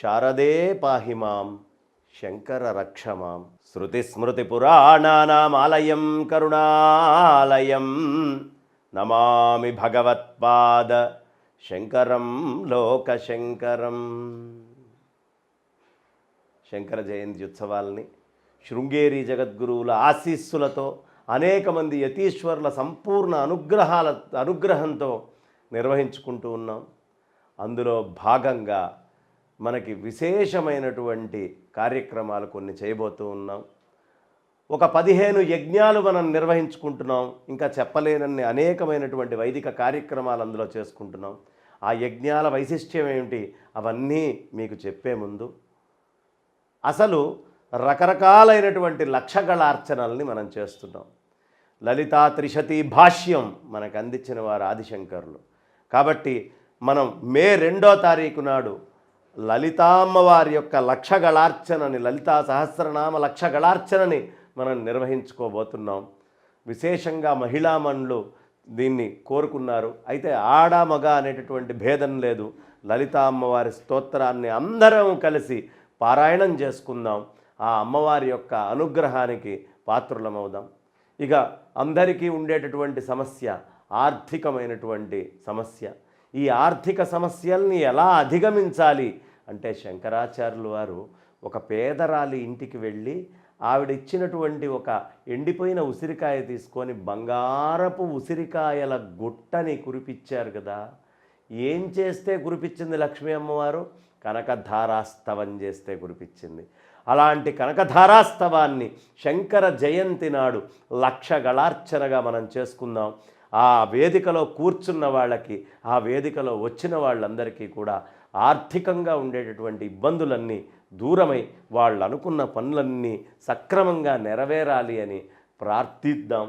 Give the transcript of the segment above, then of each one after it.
శారదే పాహి మాం శంకర రక్ష మాం. శృతిస్మృతిపురాణానామాలయం కరుణాలయం నమామి భగవత్పాద శంకరం లోకశంకరం. శంకర జయంతి ఉత్సవాల్ని శృంగేరి జగద్గురువుల ఆశీస్సులతో అనేక మంది యతీశ్వరుల సంపూర్ణ అనుగ్రహంతో నిర్వహించుకుంటూ ఉన్నాం. అందులో భాగంగా మనకి విశేషమైనటువంటి కార్యక్రమాలు కొన్ని చేయబోతూ ఉన్నాం. ఒక 15 యజ్ఞాలు మనం నిర్వహించుకుంటున్నాం. ఇంకా చెప్పలేనన్ని అనేకమైనటువంటి వైదిక కార్యక్రమాలు అందులో చేసుకుంటున్నాం. ఆ యజ్ఞాల వైశిష్ట్యం ఏమిటి అవన్నీ మీకు చెప్పే ముందు అసలు రకరకాలైనటువంటి లక్షగళార్చనల్ని మనం చేస్తున్నాం. లలితా త్రిశతి భాష్యం మనకు అందించిన వారు ఆదిశంకరులు. కాబట్టి మనం మే 2వ తారీఖు నాడు లలితామ్మవారి యొక్క లక్షగళార్చనని, లలితా సహస్రనామ లక్షగళార్చనని మనం నిర్వహించుకోబోతున్నాం. విశేషంగా మహిళామణులు దీన్ని కోరుకున్నారు. అయితే ఆడ మగ అనేటటువంటి భేదం లేదు. లలితా అమ్మవారి స్తోత్రాన్ని అందరం కలిసి పారాయణం చేసుకుందాం. ఆ అమ్మవారి యొక్క అనుగ్రహానికి పాత్రులమవుదాం. ఇక అందరికీ ఉండేటటువంటి సమస్య ఆర్థికమైనటువంటి సమస్య. ఈ ఆర్థిక సమస్యల్ని ఎలా అధిగమించాలి అంటే శంకరాచార్యులు వారు ఒక పేదరాలి ఇంటికి వెళ్ళి ఆవిడ ఇచ్చినటువంటి ఒక ఎండిపోయిన ఉసిరికాయ తీసుకొని బంగారపు ఉసిరికాయల గుట్టని కురిపించారు కదా. ఏం చేస్తే కురిపించింది లక్ష్మీ అమ్మవారు? కనకధారాస్తవం చేస్తే కురిపించింది. అలాంటి కనకధారాస్తవాన్ని శంకర జయంతి నాడు లక్షగళార్చనగా మనం చేసుకుందాం. ఆ వేదికలో కూర్చున్న వాళ్ళకి, ఆ వేదికలో వచ్చిన వాళ్ళందరికీ కూడా ఆర్థికంగా ఉండేటటువంటి ఇబ్బందులన్నీ దూరమై వాళ్ళు అనుకున్న పనులన్నీ సక్రమంగా నెరవేరాలి అని ప్రార్థిద్దాం.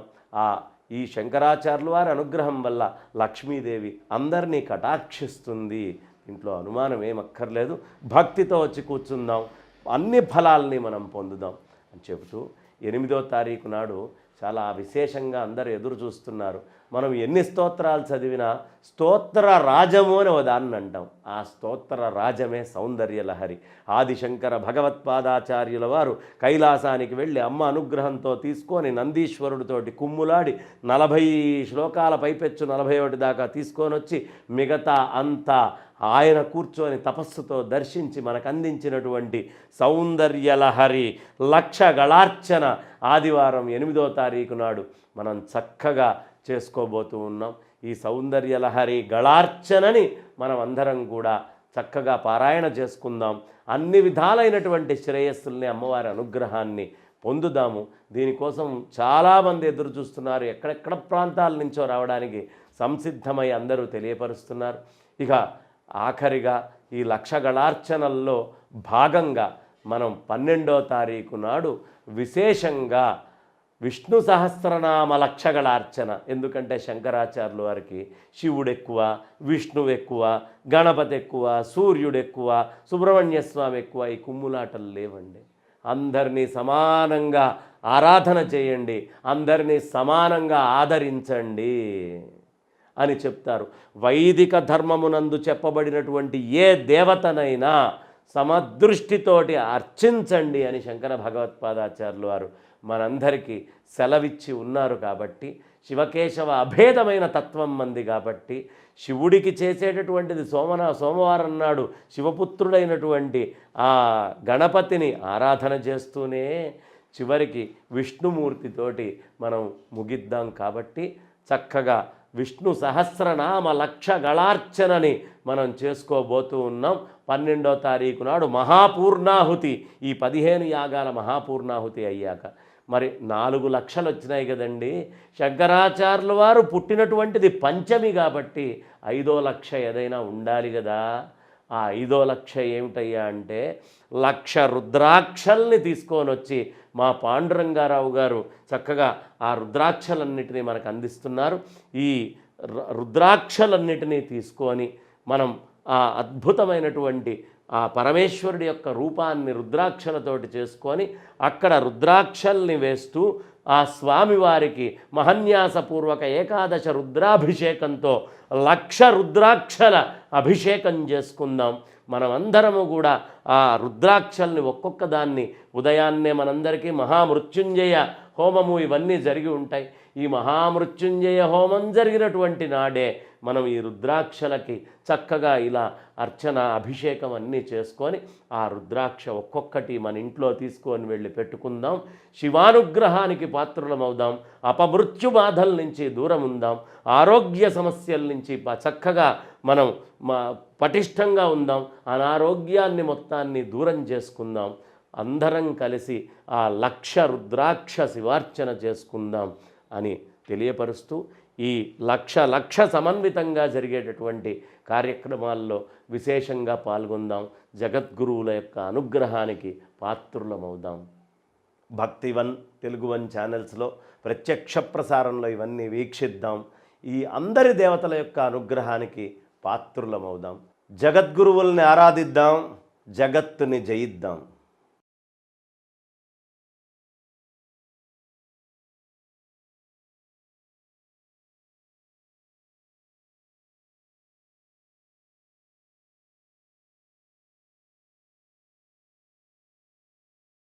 ఈ శంకరాచార్యుల వారి అనుగ్రహం వల్ల లక్ష్మీదేవి అందరినీ కటాక్షిస్తుంది. ఇంట్లో అనుమానం ఏమక్కర్లేదు. భక్తితో వచ్చి కూర్చుందాం, అన్ని ఫలాల్ని మనం పొందుదాం అని చెబుతూ 8వ తారీఖు నాడు చాలా విశేషంగా అందరూ ఎదురు చూస్తున్నారు. మనం ఎన్ని స్తోత్రాలు చదివినా స్తోత్ర రాజము అని ఒక దాన్ని అంటాం. ఆ స్తోత్ర రాజమే సౌందర్యలహరి. ఆదిశంకర భగవత్పాదాచార్యుల వారు కైలాసానికి వెళ్ళి అమ్మ అనుగ్రహంతో తీసుకొని నందీశ్వరుడితోటి కుమ్ములాడి 40 శ్లోకాల పైపెచ్చు 41 దాకా తీసుకొని వచ్చి మిగతా అంతా ఆయన కూర్చొని తపస్సుతో దర్శించి మనకు అందించినటువంటి సౌందర్యలహరి లక్షగళార్చన ఆదివారం 8వ తారీఖు నాడు మనం చక్కగా చేసుకోబోతూ ఉన్నాం. ఈ సౌందర్యలహరి గళార్చనని మనం అందరం కూడా చక్కగా పారాయణ చేసుకుందాం. అన్ని విధాలైనటువంటి శ్రేయస్సుల్ని, అమ్మవారి అనుగ్రహాన్ని పొందుదాము. దీనికోసం చాలామంది ఎదురు చూస్తున్నారు. ఎక్కడెక్కడ ప్రాంతాల నుంచో రావడానికి సంసిద్ధమై అందరూ తెలియపరుస్తున్నారు. ఇక ఆఖరిగా ఈ లక్షగళార్చనల్లో భాగంగా మనం 12వ తారీఖు నాడు విశేషంగా విష్ణు సహస్రనామ లక్షగళార్చన. ఎందుకంటే శంకరాచార్యుల వారికి శివుడు ఎక్కువ, విష్ణువు ఎక్కువ, గణపతి ఎక్కువ, సూర్యుడు ఎక్కువ, సుబ్రహ్మణ్య స్వామి ఎక్కువ. ఈ కుమ్ములాటలు లేవండి. అందరినీ సమానంగా ఆరాధన చేయండి, అందరినీ సమానంగా ఆదరించండి అని చెప్తారు. వైదిక ధర్మమునందు చెప్పబడినటువంటి ఏ దేవతనైనా సమదృష్టితోటి అర్చించండి అని శంకర భగవత్పాదాచార్యులు వారు మనందరికీ సెలవిచ్చి ఉన్నారు. కాబట్టి శివకేశవ అభేదమైన తత్వం మంది కాబట్టి శివుడికి చేసేటటువంటిది సోమవారం నాడు శివపుత్రుడైనటువంటి ఆ గణపతిని ఆరాధన చేస్తూనే చివరికి విష్ణుమూర్తితోటి మనం ముగిద్దాం. కాబట్టి చక్కగా విష్ణు సహస్రనామ లక్షగళార్చనని మనం చేసుకోబోతూ ఉన్నాం. 12వ తారీఖు నాడు మహాపూర్ణాహుతి. ఈ 15 యాగాల మహాపూర్ణాహుతి అయ్యాక మరి 4 లక్షలు వచ్చినాయి కదండి. శంకరాచార్యుల వారు పుట్టినటువంటిది పంచమి కాబట్టి 5వ లక్ష ఏదైనా ఉండాలి కదా. ఆ 5వ లక్ష ఏమిటయ్యా అంటే 1,00,000 రుద్రాక్షల్ని తీసుకొని వచ్చి మా పాండురంగారావు గారు చక్కగా ఆ రుద్రాక్షలన్నిటినీ మనకు అందిస్తున్నారు. ఈ రుద్రాక్షలన్నిటినీ తీసుకొని మనం ఆ అద్భుతమైనటువంటి ఆ పరమేశ్వరుడి యొక్క రూపాన్ని రుద్రాక్షలతోటి చేసుకొని అక్కడ రుద్రాక్షల్ని వేస్తూ ఆ స్వామివారికి మహన్యాసపూర్వక ఏకాదశ రుద్రాభిషేకంతో 1,00,000 రుద్రాక్షల అభిషేకం చేసుకుందాం. మనమందరము కూడా ఆ రుద్రాక్షల్ని ఒక్కొక్క దాన్ని ఉదయాన్నే మనందరికీ మహామృత్యుంజయ హోమము ఇవన్నీ జరిగి ఉంటాయి. ఈ మహామృత్యుంజయ హోమం జరిగినటువంటి నాడే మనం ఈ రుద్రాక్షలకి చక్కగా ఇలా అర్చన అభిషేకం అన్నీ చేసుకొని ఆ రుద్రాక్ష ఒక్కొక్కటి మన ఇంట్లో తీసుకొని వెళ్ళి పెట్టుకుందాం. శివానుగ్రహానికి పాత్రులమవుదాం. అపమృత్యు బాధల నుంచి దూరం ఉందాం. ఆరోగ్య సమస్యల నుంచి చక్కగా మనం పటిష్టంగా ఉందాం. అనారోగ్యాన్ని మొత్తాన్ని దూరం చేసుకుందాం. అందరం కలిసి ఆ 1,00,000 రుద్రాక్ష శివార్చన చేసుకుందాం అని తెలియపరుస్తూ ఈ 1,00,000 సమన్వితంగా జరిగేటటువంటి కార్యక్రమాల్లో విశేషంగా పాల్గొందాం. జగద్గురువుల యొక్క అనుగ్రహానికి పాత్రులమవుదాం. భక్తివన్ తెలుగు ఛానల్స్లో ప్రత్యక్ష ప్రసారంలో ఇవన్నీ వీక్షిద్దాం. ఈ అందరి దేవతల యొక్క అనుగ్రహానికి పాత్రులమవుదాం. జగద్గురువుల్ని ఆరాధిద్దాం. జగత్తుని జయిద్దాం.